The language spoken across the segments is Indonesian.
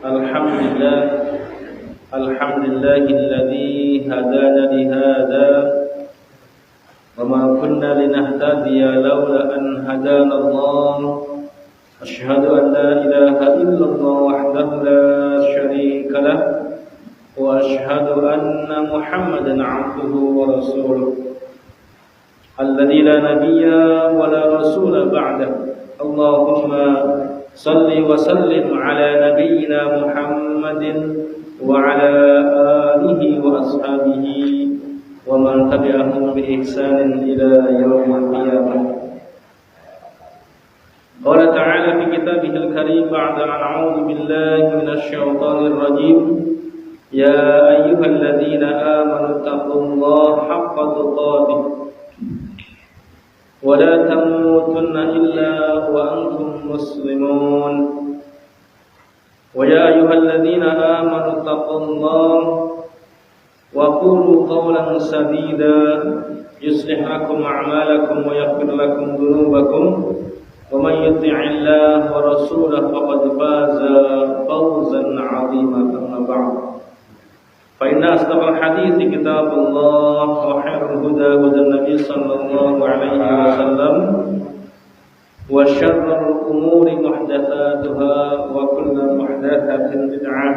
Alhamdulillah, alhamdulillahilladzi hadana lihada wa ma kunna linahtadiya laula an hadana Allah. Asyhadu an la ilaha illallah wahdahu la syarika lah wa asyhadu anna Muhammadan 'abduhu wa rasuluh alladzi la nabiyya wa la rasula ba'dahu. Allahumma salli wa sallim ala nabiyyina Muhammadin wa ala alihi wa ashabihi wa man tabi'ahum bi ihsanin ila yaumil qiyamah. Qala ta'ala fi kitabihil karim ba'da an a'udzu billahi minasy syaithanir rajim. Ya ayyuhalladzina amanu taqullaha haqqa tuqatih wa la tamutunna illa wa antum muslimun. Wa ya ayyuhalladzina amanu taqullaha wa qulu qawlan sadida yuslih lakum a'malakum wa yaghfir lakum dhunubakum wa man yuti'illaha wa rasulahu faqad faza fawzan 'azima. Amma ba'd, fa inna asdaqal hadithi kitabullah wa khairul huda hudan nabiy sallallahu alaihi wasallam wa syarrul umuri muhdatsatuha wa kullu muhdatsatin bid'ah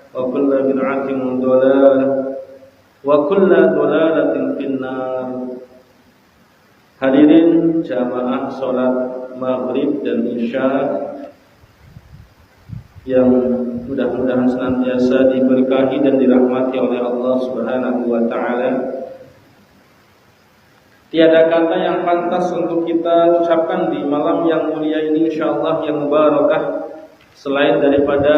wa kullu bid'atin dhalalah wa kullu dhalalatin finnar. Hadirin jamaah salat maghrib dan isya yang mudah-mudahan senantiasa diberkahi dan dirahmati oleh Allah Subhanahu wa taala. Tiada kata yang pantas untuk kita ucapkan di malam yang mulia ini, insyaallah yang mubarakah, selain daripada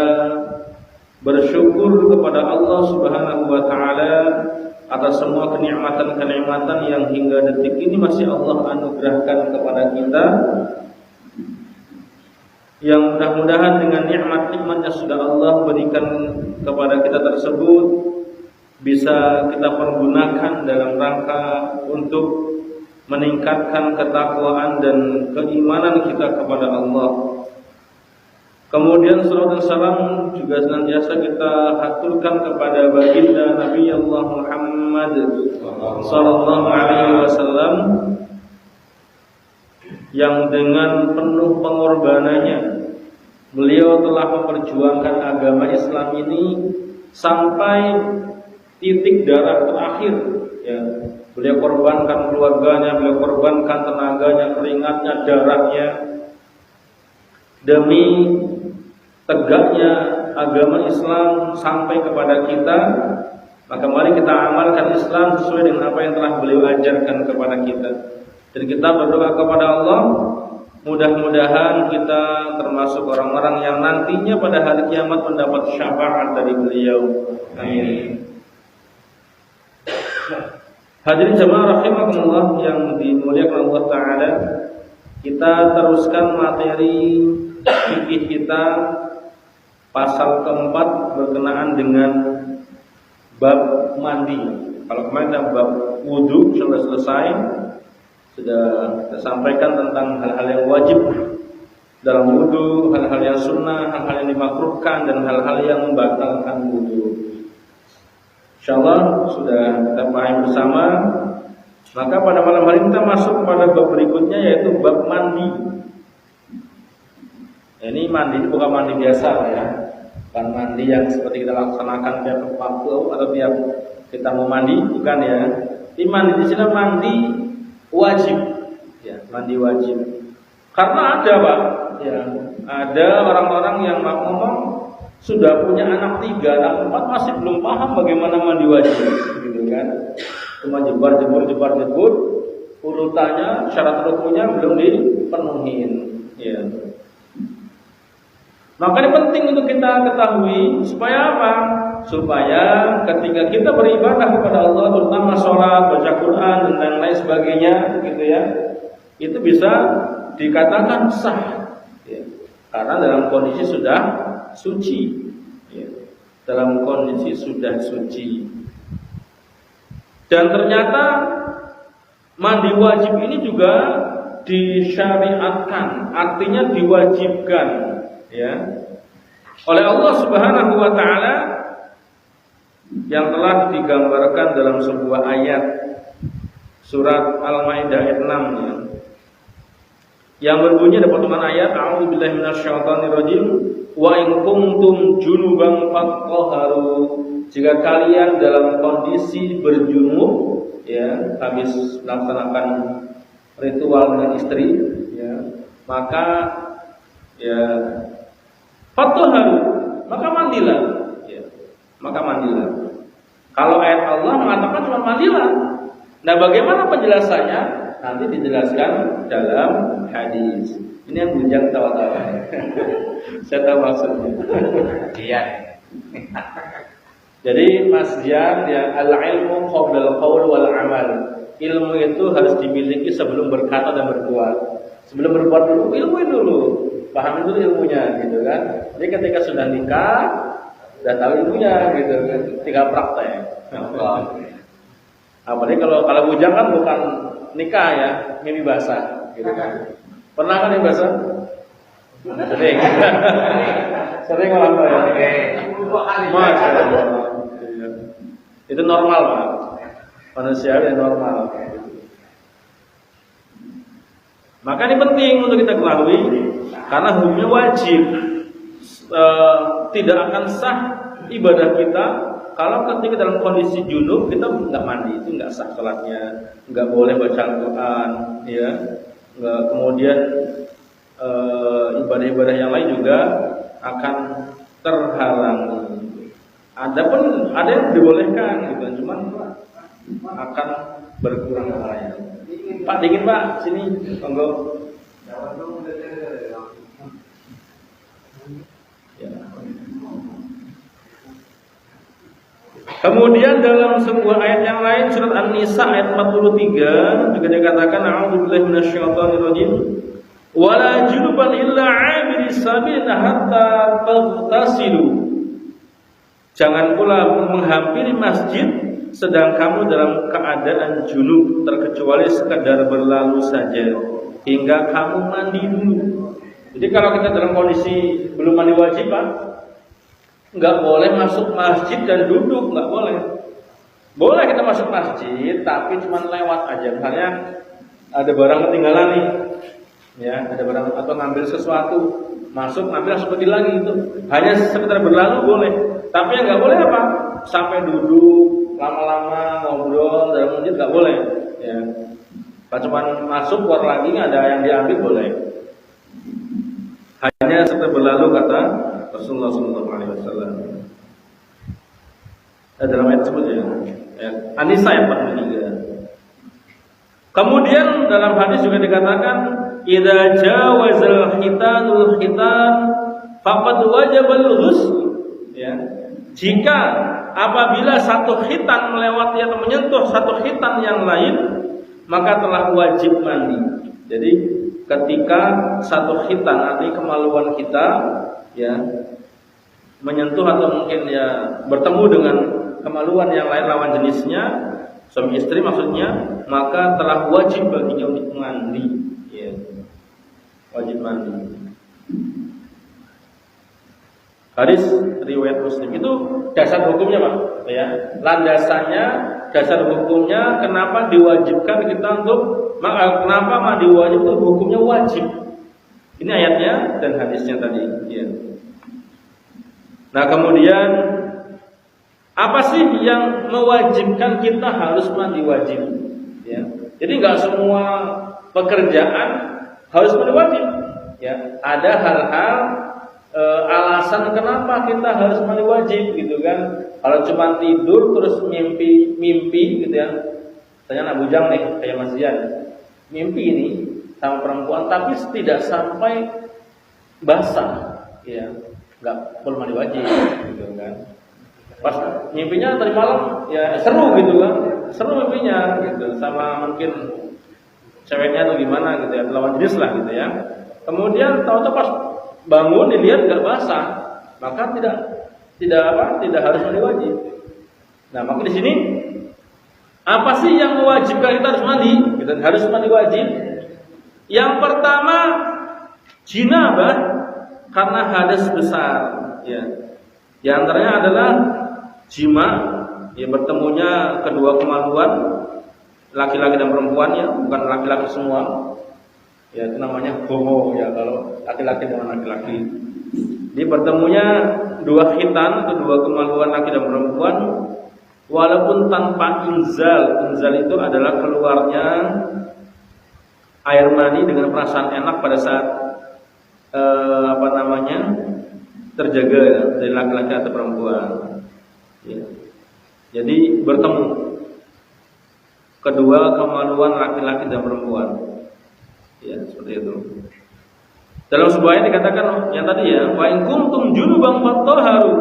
bersyukur kepada Allah Subhanahu wa taala atas semua kenikmatan-kenikmatan yang hingga detik ini masih Allah anugerahkan kepada kita, yang mudah-mudahan dengan nikmat-nikmat yang sudah Allah berikan kepada kita tersebut bisa kita pergunakan dalam rangka untuk meningkatkan ketakwaan dan keimanan kita kepada Allah. Kemudian salawat dan salam juga senantiasa kita haturkan kepada baginda Nabi Allah Muhammad sallallahu alaihi wasallam yang dengan penuh pengorbanannya beliau telah memperjuangkan agama Islam ini sampai titik darah terakhir, ya. Beliau korbankan keluarganya, beliau korbankan tenaganya, keringatnya, darahnya demi tegaknya agama Islam sampai kepada kita. Maka mari kita amalkan Islam sesuai dengan apa yang telah beliau ajarkan kepada kita. Dan kita berdoa kepada Allah, mudah-mudahan kita termasuk orang-orang yang nantinya pada hari kiamat mendapat syafaat dari beliau. Amin. Hadirin jamaah rahimakumullah yang dimuliakan Allah taala, kita teruskan materi fikih kita pasal keempat berkenaan dengan bab mandi. Kalau kemarin bab wudu sudah selesai, sudah kita sampaikan tentang hal-hal yang wajib dalam wudu, hal-hal yang sunnah, hal-hal yang dimakruhkan, dan hal-hal yang membatalkan wudu. Insyaallah sudah kita pahami bersama. Maka pada malam hari kita masuk pada bab berikutnya, yaitu bab mandi. Ini mandi bukan mandi biasa ya, bukan mandi yang seperti kita laksanakan tiap waktu atau tiap kita mau mandi, bukan ya. Ini mandi di sini mandi wajib, ya, mandi wajib. Karena ada Pak, ya, ada orang-orang yang ngomong sudah punya anak 3, anak 4 masih belum paham bagaimana mandi wajib, gitu kan? Cuma jebur, urutannya, syarat rukunnya belum dipenuhin, ya. Maka ini penting untuk kita ketahui supaya apa? Supaya ketika kita beribadah kepada Allah, terutama sholat, baca Quran dan lain sebagainya, gitu ya, itu bisa dikatakan sah, ya. Karena dalam kondisi sudah suci, ya. Dalam kondisi sudah suci. Dan ternyata mandi wajib ini juga disyariatkan, artinya diwajibkan, ya. oleh Allah Subhanahu wa taala yang telah digambarkan dalam sebuah ayat surat Al-Maidah ayat 6 ya. Yang berbunyi ada potongan ayat a'udzubillahi minasyaitonirrajim wa in kuntum junuban fatahharu. Jika kalian dalam kondisi berjunub ya, habis melaksanakan ritual dengan istri ya, maka ya fatahharu, maka mandilah ya, maka mandilah. Kalau ayat Allah mengatakan cuma mandilah. Nah, bagaimana penjelasannya? Nanti dijelaskan dalam hadis. Ini yang bujang tawa-tawa. Saya tahu maksudnya. Iya. Jadi Mas Jan ya, al-ilmu qabla al-qaul wal amal. Ilmu itu harus dimiliki sebelum berkata dan berbuat. Sebelum berbuat dulu ilmu dulu. Paham dulu ilmunya gitu kan. Jadi ketika sudah nikah udah tahu ilmunya gitu kan. Tinggal praktek. Apalagi kalau bujang kan bukan nikah ya, mimpi basah gitu kan. Pernah kan mimpi basah? Sering. Sering orang tua ya. Masya Allah. Itu normal Pak. Manusiawi normal. Maka ini penting untuk kita ketahui karena hukumnya wajib. Tidak akan sah ibadah kita kalau ketika dalam kondisi junub kita nggak mandi, itu nggak sah salatnya, nggak boleh baca Al-Quran, ya, nggak, kemudian ibadah-ibadah yang lain juga akan terhalangi. Ada yang dibolehkan, gitu, cuman akan berkurang pahalanya. Pak dingin Pak, sini, monggo. Ya. Kemudian dalam sebuah ayat yang lain surat An-Nisa ayat 43 juga dikatakan a'udzubillahi minasyaitonirrajim wala junuban illa 'abiri sabil hatta taghtasilu. Jangan pula menghampiri masjid sedang kamu dalam keadaan junub terkecuali sekadar berlalu saja hingga kamu mandi dulu. Jadi kalau kita dalam kondisi belum mandi wajib Pak, nggak boleh masuk masjid dan duduk, nggak boleh. Boleh kita masuk masjid, tapi cuma lewat aja. Misalnya ada barang ketinggalan nih, ya, ada barang atau ngambil sesuatu, masuk ngambil langsung pergi lagi itu. Hanya sekedar berlalu boleh. Tapi yang nggak boleh apa? Sampai duduk lama-lama ngobrol dalam masjid nggak boleh. Ya, cuma masuk keluar lagi ada yang diambil boleh. Hanya sekedar berlalu kata Rasulullah SAW. Dalam ayat tersebut ya. An-Nisa ayat 43. Kemudian dalam hadis juga dikatakan, "Idza jawazal khitanul khitan faqad wajabal ghusl." Ya. Jika apabila satu khitan melewati atau menyentuh satu khitan yang lain, maka telah wajib mandi. Jadi ketika satu khitan artinya kemaluan kita ya menyentuh atau mungkin ya bertemu dengan kemaluan yang lain lawan jenisnya, suami istri maksudnya, maka telah wajib baginya untuk mandi ya. Wajib mandi. Hadis riwayat Muslim itu dasar hukumnya Pak ya. Landasannya dasar hukumnya kenapa diwajibkan kita untuk kenapa mandi wajib itu hukumnya wajib. Ini ayatnya dan hadisnya tadi ya. Nah, kemudian apa sih yang mewajibkan kita harus mandi wajib? Ya. Jadi nggak semua pekerjaan harus mandi wajib. Ya, ada hal-hal alasan kenapa kita harus mandi wajib gitu kan. Kalau cuma tidur terus mimpi gitu ya. Saya anak bujang nih kayak Mas Jan. Mimpi ini sama perempuan tapi tidak sampai basah ya. Enggak perlu mandi wajib gitu kan. Pas mimpinya tadi malam ya seru gitu kan. Seru mimpinya gitu sama mungkin ceweknya atau gimana gitu ya, lawan jenis lah gitu ya. Kemudian tahu-tahu pas bangun dilihat enggak basah, maka tidak harus mandi wajib. Nah, maka di sini apa sih yang mewajibkan kita harus mandi? Kita harus mandi wajib. Yang pertama jinabah karena hadas besar, ya. Di antaranya adalah jima, ya, bertemunya kedua kemaluan laki-laki dan perempuan, ya, bukan laki-laki semua. Ya, itu namanya homo, ya, kalau laki-laki dengan laki-laki. Jadi bertemunya dua khitan atau dua kemaluan laki dan perempuan walaupun tanpa inzal. Inzal itu adalah keluarnya air mani dengan perasaan enak pada saat terjaga, ya, dari laki-laki atau perempuan, ya. Jadi bertemu kedua kemaluan laki-laki dan perempuan, ya, seperti itu. Dalam sebuah ayat dikatakan yang tadi, ya, wa in kuntum junuban fatahharu,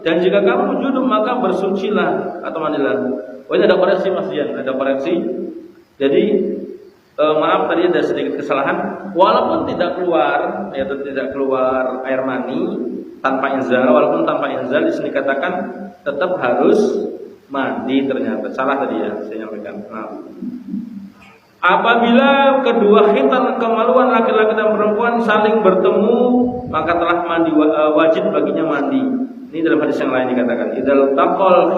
dan jika kamu junub maka bersucilah atau mandilah. Oh, ini ada koreksi Mas Dian, ada koreksi. Jadi maaf tadi ada sedikit kesalahan. Walaupun tidak keluar, ya, tidak keluar air mani tanpa inzal, walaupun tanpa inzal di sini katakan tetap harus mandi ternyata. Salah tadi, ya, saya nyampaikan. Maaf. Apabila kedua khitan kemaluan laki-laki dan perempuan saling bertemu, maka telah mandi wajib baginya mandi. Ini dalam hadis yang lain dikatakan, idzal taqal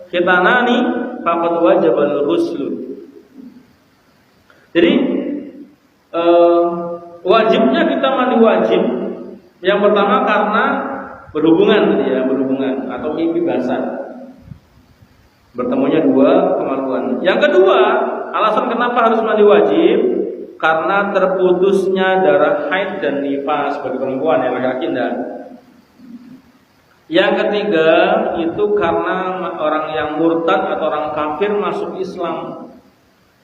khitanani faqad wajabal ghusl. Jadi wajibnya kita mandi wajib. Yang pertama karena berhubungan, ya, berhubungan atau mimpi basah. Bertemunya dua kemaluan. Yang kedua, alasan kenapa harus mandi wajib karena terputusnya darah haid dan nifas bagi perempuan, yang laki-laki enggak. Yang ketiga itu karena orang yang murtad atau orang kafir masuk Islam.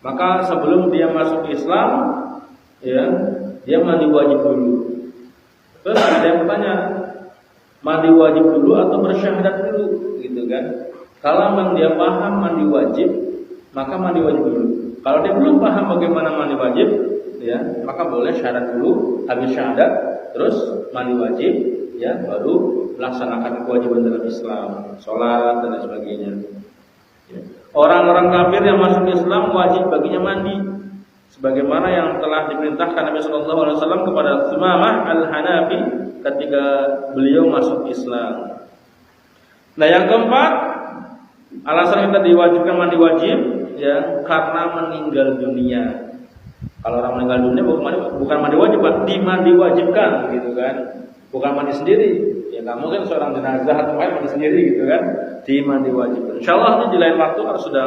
Maka sebelum dia masuk Islam, ya, dia mandi wajib dulu. Terus ada yang bertanya, mandi wajib dulu atau bersyahadat dulu, gitu kan? Kalau memang dia paham mandi wajib, maka mandi wajib dulu. Kalau dia belum paham bagaimana mandi wajib, ya, maka boleh syahadat dulu, habis syahadat, terus mandi wajib, ya, baru melaksanakan kewajiban dalam Islam, sholat dan sebagainya. Ya. Orang-orang kafir yang masuk Islam wajib baginya mandi, sebagaimana yang telah diperintahkan Nabi SAW kepada Sumamah al-Hanafi ketika beliau masuk Islam. Nah, yang keempat, alasan kita diwajibkan mandi wajib, ya, karena meninggal dunia. Kalau orang meninggal dunia bukan mandi wajib, dimandi wajibkan, gitu kan? Bukan mandi sendiri. Ya, kamu kan seorang jenazah atau mandi sendiri, gitu kan? Dimandi wajibkan. Insyaallah di lain waktu harus sudah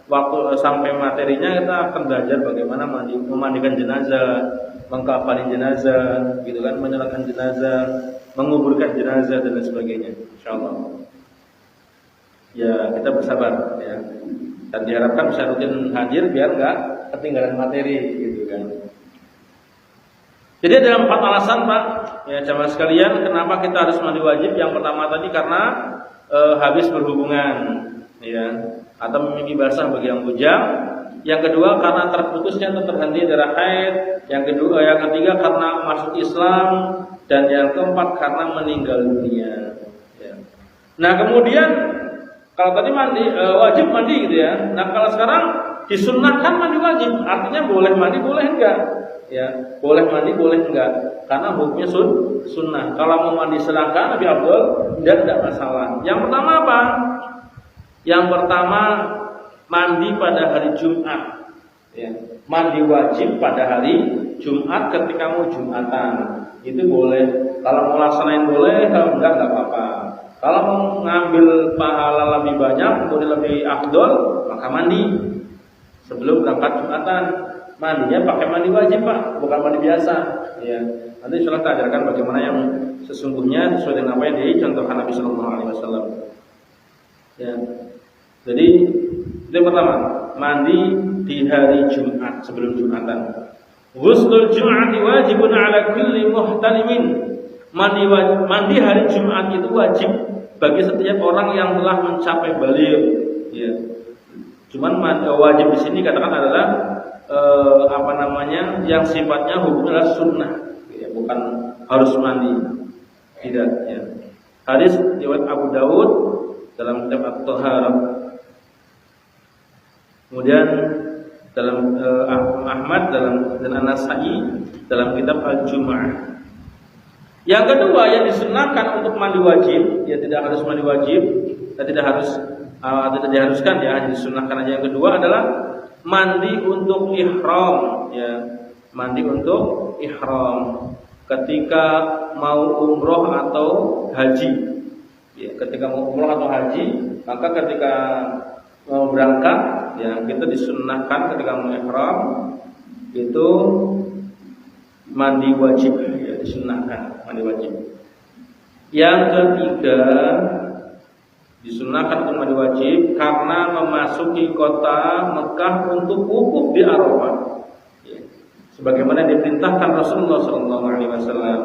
waktu sampai materinya kita akan belajar bagaimana memandikan jenazah, mengkafani jenazah, gitu kan? Menyolatkan jenazah, menguburkan jenazah dan lain sebagainya. Insyaallah. Ya, kita bersabar, ya. Dan diharapkan bisa rutin hadir biar enggak ketinggalan materi, gitu kan. Jadi ada 4 alasan, Pak, ya, jamaah sekalian, kenapa kita harus mandi wajib. Yang pertama tadi karena habis berhubungan, ya, atau memiliki basah bagi yang bujang. Yang kedua karena terputusnya atau terhenti darah haid. Yang ketiga karena masuk Islam, dan yang keempat karena meninggal dunia, ya. Nah, kemudian kalau tadi mandi wajib mandi, gitu ya. Nah, kalau sekarang disunnahkan mandi wajib, artinya boleh mandi boleh enggak, ya, boleh mandi boleh enggak, karena hukumnya sunnah. Kalau mau mandi silakan, lebih afdal, tidak masalah. Yang pertama apa? Yang pertama mandi pada hari Jumat, ya. Mandi wajib pada hari Jumat ketika mau Jumatan, itu boleh. Kalau mau laksanain boleh, kalau enggak apa-apa. Kalau mau ngambil pahala lebih banyak, kemudian lebih afdol, maka mandi sebelum berangkat Jumatan. Mandinya pakai mandi wajib, Pak, bukan mandi biasa, ya. Nanti insyaallah kita ajarkan bagaimana yang sesungguhnya sesuai dengan apa yang dicontohkan Nabi Sallallahu Alaihi Wasallam. Ya. Jadi itu yang pertama, mandi di hari Jumat sebelum Jumatan. Ghuslul Jum'ati wajibun ala kulli muhtalimin. Mandi hari Jumat itu wajib bagi setiap orang yang telah mencapai baligh, ya. Cuman wajib di sini katakan adalah yang sifatnya hukumnya adalah sunnah, ya, bukan harus mandi, tidak, ya. Hadis riwayat Abu Daud dalam kitab At-Taharah, kemudian dalam Ahmad dan An-Nasa'i dalam kitab Al-Jum'ah. Yang kedua yang disunahkan untuk mandi wajib, ya tidak harus mandi wajib, tidak diharuskan ya, hanya disunahkan aja. Yang kedua adalah mandi untuk ihram, ya, mandi untuk ihram ketika mau umroh atau haji. Ya, ketika mau umroh atau haji, maka ketika mau berangkat, ya kita disunahkan ketika mau ihram itu mandi wajib, ya disunahkan mandi wajib. Yang ketiga disunahkan untuk mandi wajib karena memasuki kota Mekah untuk wukuf di Arafah. Ya. Sebagaimana diperintahkan Rasulullah SAW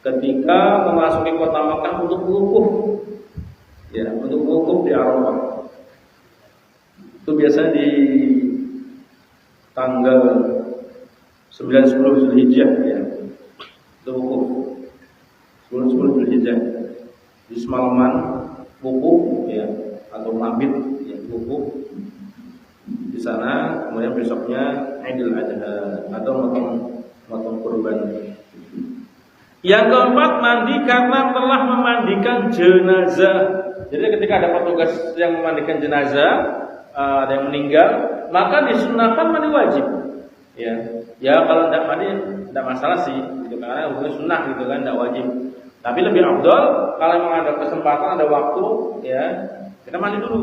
ketika memasuki kota Mekah untuk wukuf, ya untuk wukuf di Arafah. Itu biasanya di tanggal 9-10 Zulhijjah, ya. Itu wukuf 10 Zulhijjah di semalaman wukuf, ya, atau mabit, ya, wukuf di sana. Kemudian besoknya Idul Adha atau motong kurban. Yang keempat, mandi karena telah memandikan jenazah. Jadi ketika ada petugas yang memandikan jenazah, ada yang meninggal, maka disunahkan mandi wajib. Ya kalau tidak mandi tidak masalah sih, gitu, karena hukumnya sunnah gitu kan, tidak wajib. Tapi lebih afdol kalau memang ada kesempatan, ada waktu, ya kita mandi dulu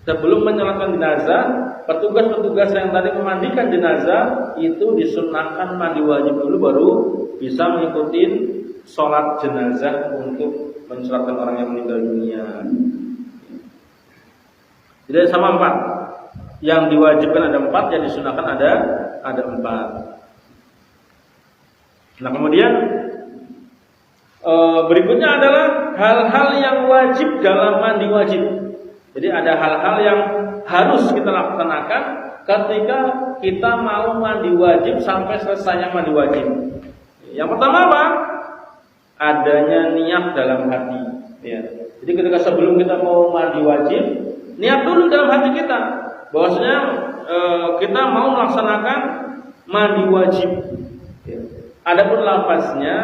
sebelum menyolatkan jenazah. Petugas-petugas yang tadi memandikan jenazah itu disunahkan mandi wajib dulu, baru bisa mengikuti sholat jenazah untuk mensolatkan orang yang meninggal dunia. Jadi sama 4. Yang diwajibkan ada 4, yang disunahkan ada 4. Nah kemudian berikutnya adalah hal-hal yang wajib dalam mandi wajib. Jadi ada hal-hal yang harus kita laksanakan ketika kita mau mandi wajib sampai selesainya mandi wajib. Yang pertama apa? Adanya niat dalam hati. Ya. Jadi ketika sebelum kita mau mandi wajib, niat dulu dalam hati kita bahwasanya kita mau melaksanakan mandi wajib. Ya. Adapun lafaznya,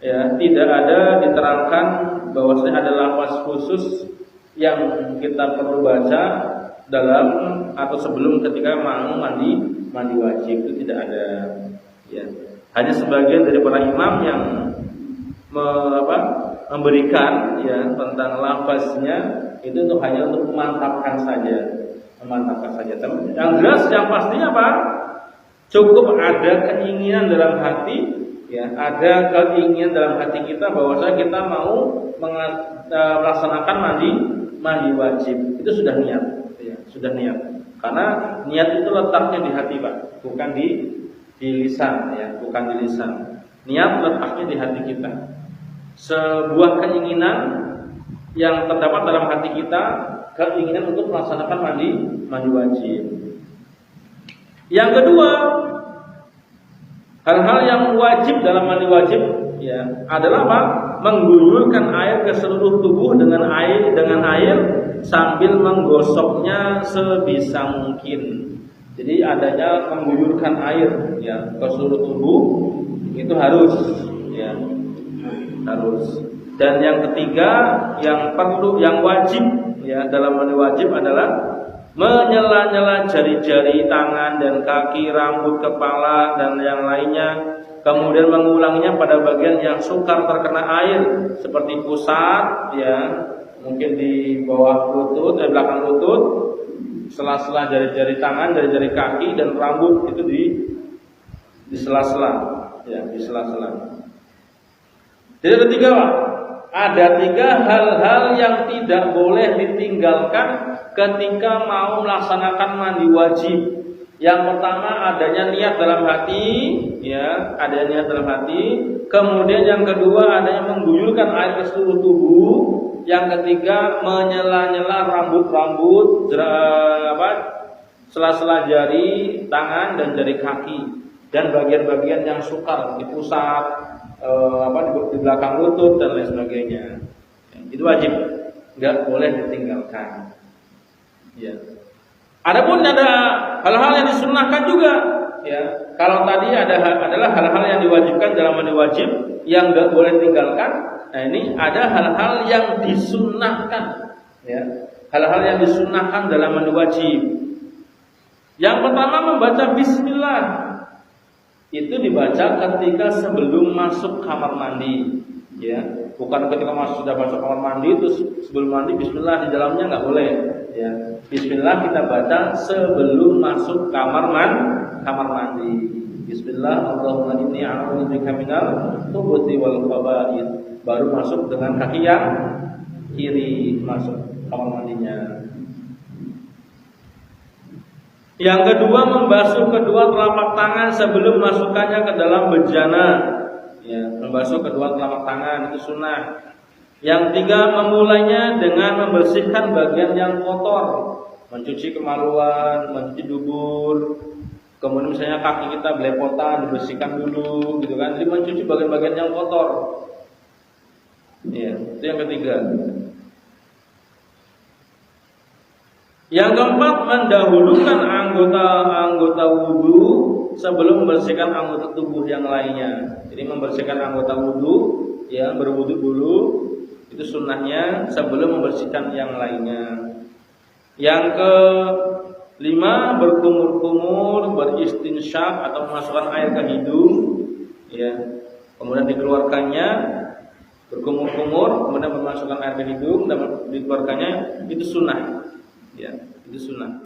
ya tidak ada diterangkan bahwasanya ada lafaz khusus yang kita perlu baca dalam atau sebelum ketika mau mandi wajib, itu tidak ada. Ya. Hanya sebagian dari para imam yang memberikan ya tentang lafaznya itu hanya untuk memantapkan saja. Yang jelas, yang pastinya apa? Cukup ada keinginan dalam hati, ya, ada keinginan dalam hati kita bahwasanya kita mau melaksanakan mandi wajib. Itu sudah niat, ya, sudah niat. Karena niat itu letaknya di hati, Pak, bukan di lisan, ya, bukan di lisan. Niat letaknya di hati kita. Sebuah keinginan yang terdapat dalam hati kita, keinginan untuk melaksanakan mandi wajib. Yang kedua, hal-hal yang wajib dalam mandi wajib, ya, adalah apa? Mengguyurkan air ke seluruh tubuh dengan air sambil menggosoknya sebisa mungkin. Jadi adanya mengguyurkan air, ya, ke seluruh tubuh itu harus, ya, harus. Dan yang ketiga, yang wajib, ya, dalam mandi wajib adalah menyela-nyela jari-jari tangan dan kaki, rambut, kepala dan yang lainnya. Kemudian mengulanginya pada bagian yang sukar terkena air, seperti pusat, ya, mungkin di bawah lutut, belakang lutut, sela-sela jari-jari tangan, jari-jari kaki dan rambut itu di sela-sela, ya, di sela-sela. Jadi ketiga, Pak, ada 3 hal-hal yang tidak boleh ditinggalkan ketika mau melaksanakan mandi wajib. Yang pertama adanya niat dalam hati, ya, adanya niat dalam hati. Kemudian yang kedua adanya mengguyurkan air ke seluruh tubuh. Yang ketiga menyela-nyela rambut-rambut, sela-sela jari tangan dan jari kaki dan bagian-bagian yang sukar di pusat, di belakang lutut dan lain sebagainya. Itu wajib, nggak boleh ditinggalkan. Ya. Adapun ada hal-hal yang disunahkan juga, ya. Kalau tadi adalah hal-hal yang diwajibkan dalam mandi wajib yang nggak boleh tinggalkan. Nah, ini ada hal-hal yang disunnahkan, ya. Hal-hal yang disunnahkan dalam mandi wajib. Yang pertama membaca bismillah. Itu dibaca ketika sebelum masuk kamar mandi, ya. Bukan ketika sudah masuk kamar mandi terus sebelum mandi bismillah di dalamnya, nggak boleh, ya. Bismillah kita baca sebelum masuk kamar mandi. Bismillah, Allahumma inni a'udzubika minal khubuthi wal khaba'ith. Baru masuk dengan kaki yang kiri masuk kamar mandinya. Yang kedua, membasuh kedua telapak tangan sebelum masukkannya ke dalam bejana. Ya, membasuh kedua telapak tangan itu sunnah. Yang tiga, memulainya dengan membersihkan bagian yang kotor, mencuci kemaluan, mencuci dubur. Kemudian misalnya kaki kita belepotan, dibersihkan dulu, gitu kan? Jadi mencuci bagian-bagian yang kotor. Ya, itu yang ketiga. Yang keempat, mendahulukan anggota wudu sebelum membersihkan anggota tubuh yang lainnya. Jadi membersihkan anggota wudu, ya, berwudu dulu, itu sunnahnya sebelum membersihkan yang lainnya. Yang kelima, berkumur-kumur, beristinsyak atau memasukkan air ke hidung, ya. Kemudian dikeluarkannya, berkumur-kumur, kemudian memasukkan air ke hidung dan dikeluarkannya, itu sunnah. Ya, itu sunnah.